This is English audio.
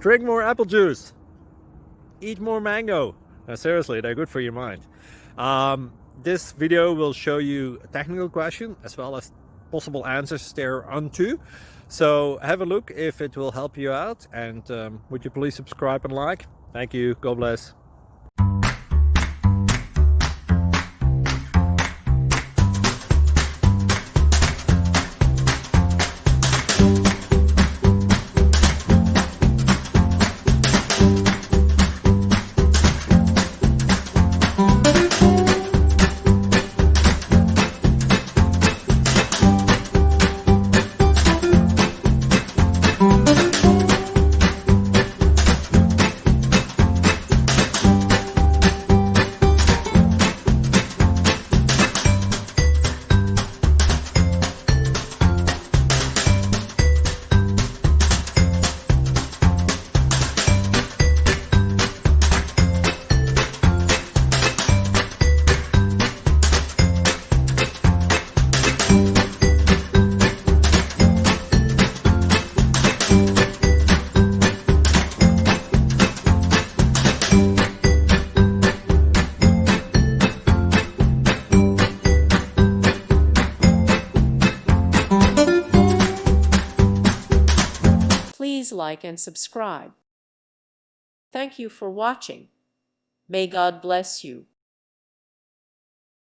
Drink more apple juice. Eat more mango. Seriously, they're good for your mind. This video will show you a technical question as well as possible answers thereunto. So have a look if it will help you out, and would you please subscribe and like? Thank you. God bless. Please like and subscribe. Thank you for watching. May God bless you.